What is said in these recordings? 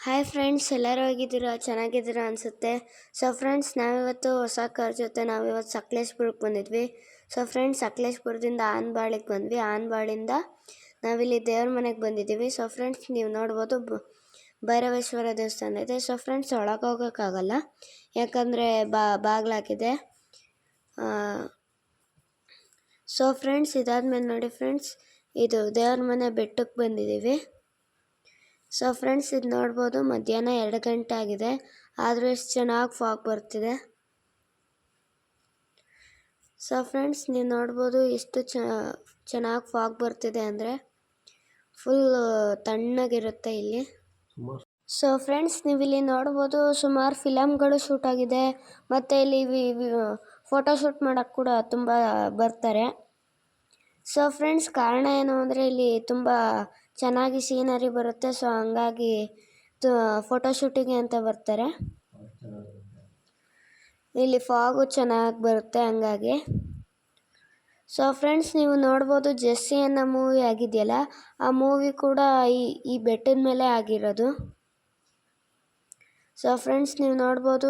Hi friends, ಎಲ್ಲರೂ ಹೇಗಿದ್ದೀರಾ? ಚೆನ್ನಾಗಿದ್ದೀರಾ ಅನಿಸುತ್ತೆ. ಸೊ ಫ್ರೆಂಡ್ಸ್, ನಾವಿವತ್ತು ಹೊಸ ಕಾರ್ ಜೊತೆ ನಾವಿವತ್ತು ಸಕಲೇಶ್ಪುರಕ್ಕೆ ಬಂದಿದ್ವಿ. ಸೊ ಫ್ರೆಂಡ್ಸ್, ಸಕಲೇಶ್ಪುರದಿಂದ ಆನಬಾಳಿಗೆ ಬಂದ್ವಿ. ಆನಬಾಳಿಂದ ನಾವಿಲ್ಲಿ ದೇವ್ರ ಮನೆಗೆ ಬಂದಿದ್ದೀವಿ. ಸೊ ಫ್ರೆಂಡ್ಸ್, ನೀವು ನೋಡ್ಬೋದು ಭೈರವೇಶ್ವರ ದೇವಸ್ಥಾನ ಇದೆ. ಸೊ ಫ್ರೆಂಡ್ಸ್, ಒಳಗೆ ಹೋಗೋಕ್ಕಾಗಲ್ಲ, ಯಾಕಂದರೆ ಬಾಗಿಲಾಗಿದೆ. ಸೊ ಫ್ರೆಂಡ್ಸ್, ಇದಾದ್ಮೇಲೆ ನೋಡಿ ಫ್ರೆಂಡ್ಸ್, ಇದು ದೇವ್ರ ಮನೆ ಬೆಟ್ಟಕ್ಕೆ ಬಂದಿದ್ದೀವಿ. ಸೊ ಫ್ರೆಂಡ್ಸ್, ಇದು ನೋಡ್ಬೋದು, ಮಧ್ಯಾಹ್ನ 2 ಗಂಟೆ ಆಗಿದೆ, ಆದರೂ ಎಷ್ಟು ಚೆನ್ನಾಗಿ ಫಾಗ್ ಬರ್ತಿದೆ. ಸೊ ಫ್ರೆಂಡ್ಸ್, ನೀವು ನೋಡ್ಬೋದು ಎಷ್ಟು ಚೆನ್ನಾಗಿ ಫಾಗ್ ಬರ್ತಿದೆ ಅಂದರೆ ಫುಲ್ ತಣ್ಣಗಿರುತ್ತೆ ಇಲ್ಲಿ. ಸೊ ಫ್ರೆಂಡ್ಸ್, ನೀವು ಇಲ್ಲಿ ನೋಡ್ಬೋದು ಸುಮಾರು ಫಿಲಮ್ಗಳು ಶೂಟ್ ಆಗಿದೆ, ಮತ್ತು ಇಲ್ಲಿ ಫೋಟೋಶೂಟ್ ಮಾಡೋಕ್ಕೆ ಕೂಡ ತುಂಬ ಬರ್ತಾರೆ. ಸೊ ಫ್ರೆಂಡ್ಸ್, ಕಾರಣ ಏನು ಅಂದರೆ ಇಲ್ಲಿ ತುಂಬ ಚೆನ್ನಾಗಿ ಸೀನರಿ ಬರುತ್ತೆ. ಸೊ ಹಂಗಾಗಿ ಫೋಟೋಶೂಟಿಗೆ ಅಂತ ಬರ್ತಾರೆ. ಇಲ್ಲಿ ಫಾಗು ಚೆನ್ನಾಗಿ ಬರುತ್ತೆ ಹಂಗಾಗಿ. ಸೊ ಫ್ರೆಂಡ್ಸ್, ನೀವು ನೋಡ್ಬೋದು ಜೆಸ್ಸಿ ಅನ್ನೋ ಮೂವಿ ಆಗಿದೆಯಲ್ಲ, ಆ ಮೂವಿ ಕೂಡ ಈ ಬೆಟ್ಟದ ಮೇಲೆ ಆಗಿರೋದು. ಸೊ ಫ್ರೆಂಡ್ಸ್, ನೀವು ನೋಡ್ಬೋದು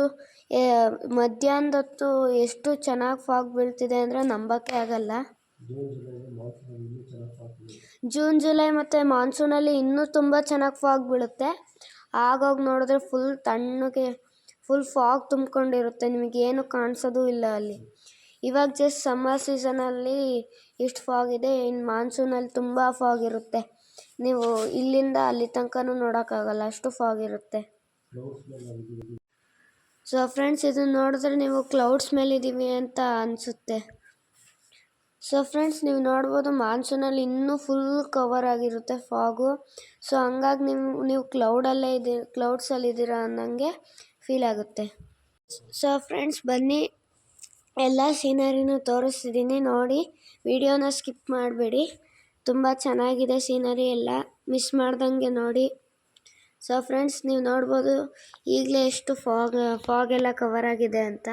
ಮಧ್ಯಾಹ್ನದೊತ್ತು ಎಷ್ಟು ಚೆನ್ನಾಗಿ ಫಾಗ್ ಬೀಳ್ತಿದೆ ಅಂದರೆ ನಂಬೋಕ್ಕೆ ಆಗಲ್ಲ. ಜೂನ್ ಜುಲೈ ಮತ್ತು ಮಾನ್ಸೂನಲ್ಲಿ ಇನ್ನೂ ತುಂಬ ಚೆನ್ನಾಗಿ ಫಾಗ್ ಬೀಳುತ್ತೆ. ಆಗೋಗಿ ನೋಡಿದ್ರೆ ಫುಲ್ ತಣ್ಣಗೆ ಫುಲ್ ಫಾಗ್ ತುಂಬಿಕೊಂಡಿರುತ್ತೆ, ನಿಮಗೇನು ಕಾಣಿಸೋದು ಇಲ್ಲ ಅಲ್ಲಿ. ಇವಾಗ ಜಸ್ಟ್ ಸಮ್ಮರ್ ಸೀಸನಲ್ಲಿ ಇಷ್ಟು ಫಾಗ್ ಇದೆ, ಇನ್ನು ಮಾನ್ಸೂನಲ್ಲಿ ತುಂಬ ಫಾಗ್ ಇರುತ್ತೆ. ನೀವು ಇಲ್ಲಿಂದ ಅಲ್ಲಿ ತನಕನೂ ನೋಡೋಕ್ಕಾಗಲ್ಲ, ಅಷ್ಟು ಫಾಗ್ ಇರುತ್ತೆ. ಸೊ ಫ್ರೆಂಡ್ಸ್, ಇದನ್ನು ನೋಡಿದ್ರೆ ನೀವು ಕ್ಲೌಡ್ಸ್ ಮೇಲಿದ್ದೀವಿ ಅಂತ ಅನಿಸುತ್ತೆ. ಸೊ ಫ್ರೆಂಡ್ಸ್, ನೀವು ನೋಡ್ಬೋದು ಮಾನ್ಸೂನಲ್ಲಿ ಇನ್ನೂ ಫುಲ್ ಕವರ್ ಆಗಿರುತ್ತೆ ಫಾಗು. ಸೊ ಹಂಗಾಗಿ ನೀವು ಕ್ಲೌಡ್ಸಲ್ಲಿದ್ದೀರಾ ಅನ್ನಂಗೆ ಫೀಲ್ ಆಗುತ್ತೆ. ಸೊ ಫ್ರೆಂಡ್ಸ್, ಬನ್ನಿ ಎಲ್ಲ ಸೀನರಿನೂ ತೋರಿಸ್ತಿದ್ದೀನಿ, ನೋಡಿ. ವಿಡಿಯೋನ ಸ್ಕಿಪ್ ಮಾಡಬೇಡಿ, ತುಂಬ ಚೆನ್ನಾಗಿದೆ ಸೀನರಿ ಎಲ್ಲ, ಮಿಸ್ ಮಾಡ್ದಂಗೆ ನೋಡಿ. ಸೊ ಫ್ರೆಂಡ್ಸ್, ನೀವು ನೋಡ್ಬೋದು ಈಗಲೇ ಎಷ್ಟು ಫಾಗ್ ಎಲ್ಲ ಕವರ್ ಆಗಿದೆ ಅಂತ.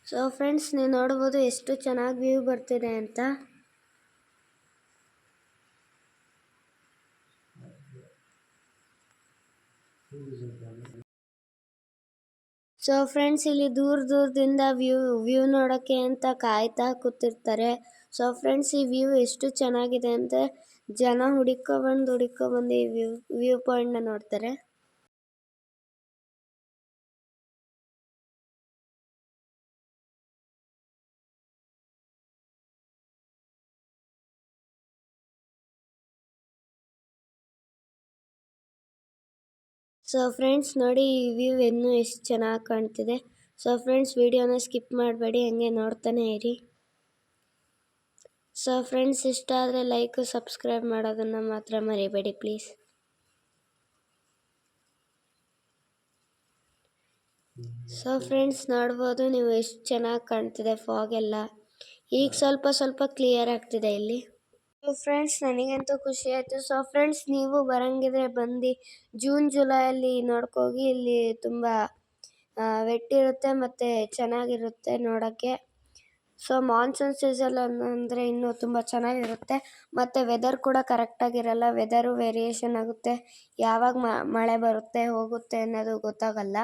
ಸೊ ಫ್ರೆಂಡ್ಸ್, ನೀವು ನೋಡ್ಬೋದು ಎಷ್ಟು ಚೆನ್ನಾಗಿ ವ್ಯೂ ಬರ್ತಿದೆ ಅಂತ. ಸೊ ಫ್ರೆಂಡ್ಸ್, ಇಲ್ಲಿ ದೂರದಿಂದ ವ್ಯೂ ನೋಡೋಕ್ಕೆ ಅಂತ ಕಾಯ್ತಾ ಕೂತಿರ್ತಾರೆ. ಸೊ ಫ್ರೆಂಡ್ಸ್, ಈ ವ್ಯೂ ಎಷ್ಟು ಚೆನ್ನಾಗಿದೆ ಅಂದರೆ ಜನ ಹುಡುಕೊಂಡ್ಬಂದು ಈ ವ್ಯೂ ಪಾಯಿಂಟ್ನ ನೋಡ್ತಾರೆ. ಸೊ ಫ್ರೆಂಡ್ಸ್, ನೋಡಿ ಈ ವ್ಯೂ ಇನ್ನೂ ಎಷ್ಟು ಚೆನ್ನಾಗಿ ಕಾಣ್ತಿದೆ. ಸೊ ಫ್ರೆಂಡ್ಸ್, ವಿಡಿಯೋನ ಸ್ಕಿಪ್ ಮಾಡಬೇಡಿ, ಹಂಗೆ ನೋಡ್ತಾನೆ ಇರಿ. ಸೊ ಫ್ರೆಂಡ್ಸ್, ಇಷ್ಟ ಆದರೆ ಲೈಕ್ ಸಬ್ಸ್ಕ್ರೈಬ್ ಮಾಡೋದನ್ನು ಮಾತ್ರ ಮರಿಬೇಡಿ ಪ್ಲೀಸ್. ಸೊ ಫ್ರೆಂಡ್ಸ್, ನೋಡ್ಬೋದು ನೀವು ಎಷ್ಟು ಚೆನ್ನಾಗಿ ಕಾಣ್ತಿದೆ ಫಾಗ್ ಎಲ್ಲ. ಈಗ ಸ್ವಲ್ಪ ಕ್ಲಿಯರ್ ಆಗ್ತಿದೆ ಇಲ್ಲಿ. ಸೊ ಫ್ರೆಂಡ್ಸ್, ನನಗಂತೂ ಖುಷಿ ಆಯಿತು. ಸೊ ಫ್ರೆಂಡ್ಸ್, ನೀವು ಬರೋಂಗಿದ್ರೆ ಬಂದು ಜೂನ್ ಜುಲೈಯಲ್ಲಿ ನೋಡ್ಕೋಗಿ, ಇಲ್ಲಿ ತುಂಬ ವೆಟ್ ಇರುತ್ತೆ ಮತ್ತು ಚೆನ್ನಾಗಿರುತ್ತೆ ನೋಡೋಕ್ಕೆ. ಸೊ ಮಾನ್ಸೂನ್ ಸೀಸನ್ ಅಂದರೆ ಇನ್ನೂ ತುಂಬ ಚೆನ್ನಾಗಿರುತ್ತೆ, ಮತ್ತು ವೆದರ್ ಕೂಡ ಕರೆಕ್ಟಾಗಿರಲ್ಲ, ವೆದರು ವೇರಿಯೇಷನ್ ಆಗುತ್ತೆ, ಯಾವಾಗ ಮಳೆ ಬರುತ್ತೆ ಹೋಗುತ್ತೆ ಅನ್ನೋದು ಗೊತ್ತಾಗಲ್ಲ.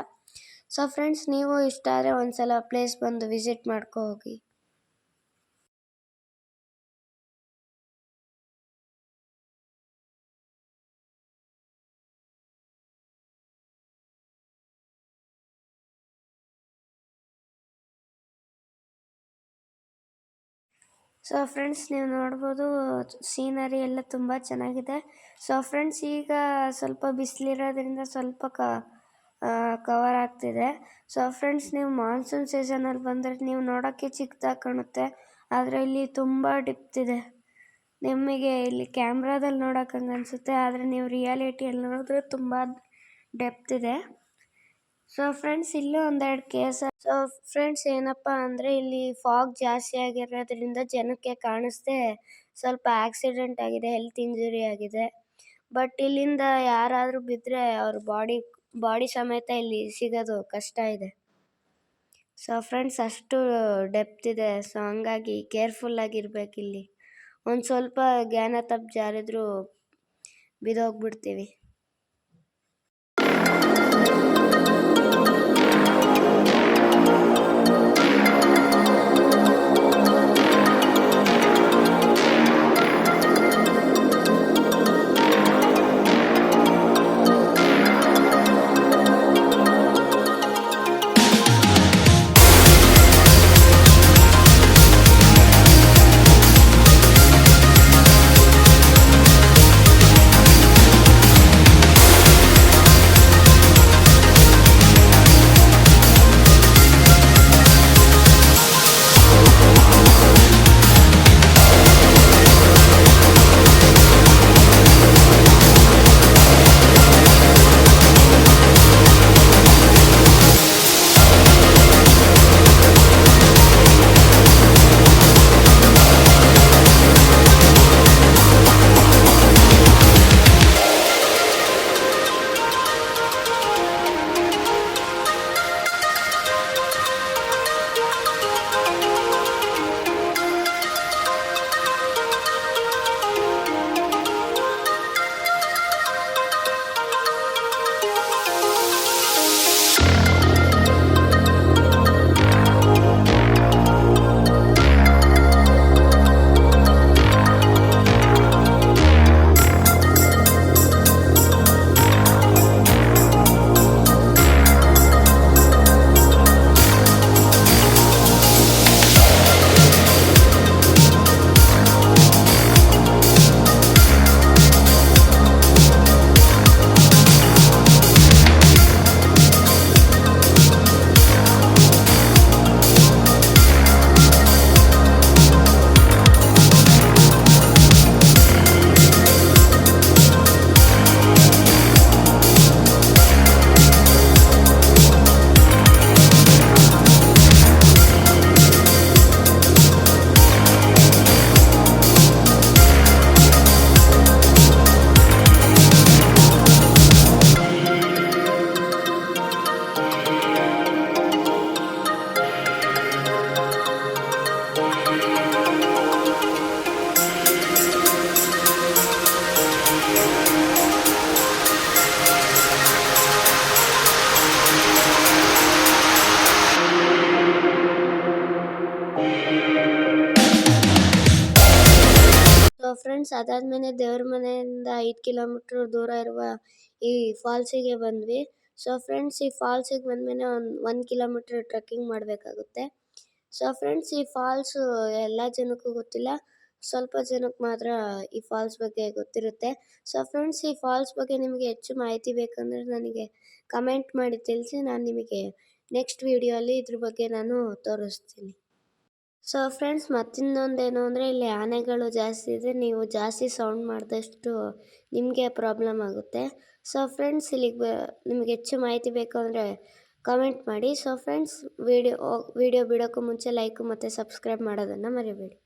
ಸೊ ಫ್ರೆಂಡ್ಸ್, ನೀವು ಇಷ್ಟ ಆದರೆ ಒಂದು ಸಲ ಪ್ಲೇಸ್ ಬಂದು ವಿಸಿಟ್ ಮಾಡ್ಕೊ ಹೋಗಿ. ಸೊ ಫ್ರೆಂಡ್ಸ್, ನೀವು ನೋಡ್ಬೋದು ಸೀನರಿ ಎಲ್ಲ ತುಂಬ ಚೆನ್ನಾಗಿದೆ. ಸೊ ಫ್ರೆಂಡ್ಸ್, ಈಗ ಸ್ವಲ್ಪ ಬಿಸಿಲಿರೋದ್ರಿಂದ ಸ್ವಲ್ಪ ಕವರ್ ಆಗ್ತಿದೆ. ಸೊ ಫ್ರೆಂಡ್ಸ್, ನೀವು ಮಾನ್ಸೂನ್ ಸೀಸನಲ್ಲಿ ಬಂದರೆ ನೀವು ನೋಡೋಕ್ಕೆ ಚಿಕ್ಕದಾಗಿ ಕಾಣುತ್ತೆ, ಆದರೆ ಇಲ್ಲಿ ತುಂಬ ಡೆಪ್ತ್ ಇದೆ. ನಿಮಗೆ ಇಲ್ಲಿ ಕ್ಯಾಮ್ರಾದಲ್ಲಿ ನೋಡೋಕೆ ಹಂಗೆ ಅನಿಸುತ್ತೆ, ಆದರೆ ನೀವು ರಿಯಾಲಿಟಿಯಲ್ಲಿ ನೋಡಿದ್ರೆ ತುಂಬ ಡೆಪ್ತ್ ಇದೆ. ಸೊ ಫ್ರೆಂಡ್ಸ್, ಇಲ್ಲೂ ಒಂದೆರಡು ಕೇಸ್. ಸೊ ಫ್ರೆಂಡ್ಸ್, ಏನಪ್ಪ ಅಂದರೆ ಇಲ್ಲಿ ಫಾಗ್ ಜಾಸ್ತಿ ಆಗಿರೋದ್ರಿಂದ ಜನಕ್ಕೆ ಕಾಣಿಸ್ದೆ ಸ್ವಲ್ಪ ಆಕ್ಸಿಡೆಂಟ್ ಆಗಿದೆ, ಹೆಲ್ತ್ ಇಂಜುರಿ ಆಗಿದೆ. ಬಟ್ ಇಲ್ಲಿಂದ ಯಾರಾದರೂ ಬಿದ್ದರೆ ಅವ್ರ ಬಾಡಿ ಸಮೇತ ಇಲ್ಲಿ ಸಿಗೋದು ಕಷ್ಟ ಇದೆ. ಸೊ ಫ್ರೆಂಡ್ಸ್, ಅಷ್ಟು ಡೆಪ್ತ್ ಇದೆ. ಸೊ ಹಂಗಾಗಿ ಕೇರ್ಫುಲ್ಲಾಗಿರ್ಬೇಕು ಇಲ್ಲಿ ಒಂದು ಸ್ವಲ್ಪ ಜ್ಞಾನ ತಪ್ಪಿ ಜಾರಿದ್ರೂ ಬಿದ್ದೋಗ್ಬಿಡ್ತೀವಿ. ಸೊ ಫ್ರೆಂಡ್ಸ್, ಅದಾದಮೇಲೆ ದೇವ್ರ ಮನೆಯಿಂದ 5 ಕಿಲೋಮೀಟ್ರ್ ದೂರ ಇರುವ ಈ ಫಾಲ್ಸಿಗೆ ಬಂದ್ವಿ. ಸೊ ಫ್ರೆಂಡ್ಸ್, ಈ ಫಾಲ್ಸಿಗೆ ಬಂದಮೇಲೆ 1 ಕಿಲೋಮೀಟ್ರ್ ಟ್ರೆಕ್ಕಿಂಗ್ ಮಾಡಬೇಕಾಗುತ್ತೆ. ಸೊ ಫ್ರೆಂಡ್ಸ್, ಈ ಫಾಲ್ಸು ಎಲ್ಲ ಜನಕ್ಕೂ ಗೊತ್ತಿಲ್ಲ, ಸ್ವಲ್ಪ ಜನಕ್ಕೆ ಮಾತ್ರ ಈ ಫಾಲ್ಸ್ ಬಗ್ಗೆ ಗೊತ್ತಿರುತ್ತೆ. ಸೊ ಫ್ರೆಂಡ್ಸ್, ಈ ಫಾಲ್ಸ್ ಬಗ್ಗೆ ನಿಮಗೆ ಹೆಚ್ಚು ಮಾಹಿತಿ ಬೇಕಂದರೆ ನನಗೆ ಕಮೆಂಟ್ ಮಾಡಿ ತಿಳಿಸಿ. ನಾನು ನಿಮಗೆ ನೆಕ್ಸ್ಟ್ ವೀಡಿಯೋಲಿ ಇದ್ರ ಬಗ್ಗೆ ನಾನು ತೋರಿಸ್ತೀನಿ. ಸೊ ಫ್ರೆಂಡ್ಸ್, ಮತ್ತಿನ್ನೊಂದೇನು ಅಂದರೆ ಇಲ್ಲಿ ಆನೆಗಳು ಜಾಸ್ತಿ ಇದೆ. ನೀವು ಜಾಸ್ತಿ ಸೌಂಡ್ ಮಾಡಿದಷ್ಟು ನಿಮಗೆ ಪ್ರಾಬ್ಲಮ್ ಆಗುತ್ತೆ. ಸೊ ಫ್ರೆಂಡ್ಸ್, ಇಲ್ಲಿಗೆ ನಿಮಗೆ ಹೆಚ್ಚು ಮಾಹಿತಿ ಬೇಕು ಅಂದರೆ ಕಮೆಂಟ್ ಮಾಡಿ. ಸೊ ಫ್ರೆಂಡ್ಸ್, ವಿಡಿಯೋ ಬಿಡೋಕ್ಕೂ ಮುಂಚೆ ಲೈಕ್ ಮತ್ತು ಸಬ್ಸ್ಕ್ರೈಬ್ ಮಾಡೋದನ್ನು ಮರಿಬೇಡಿ.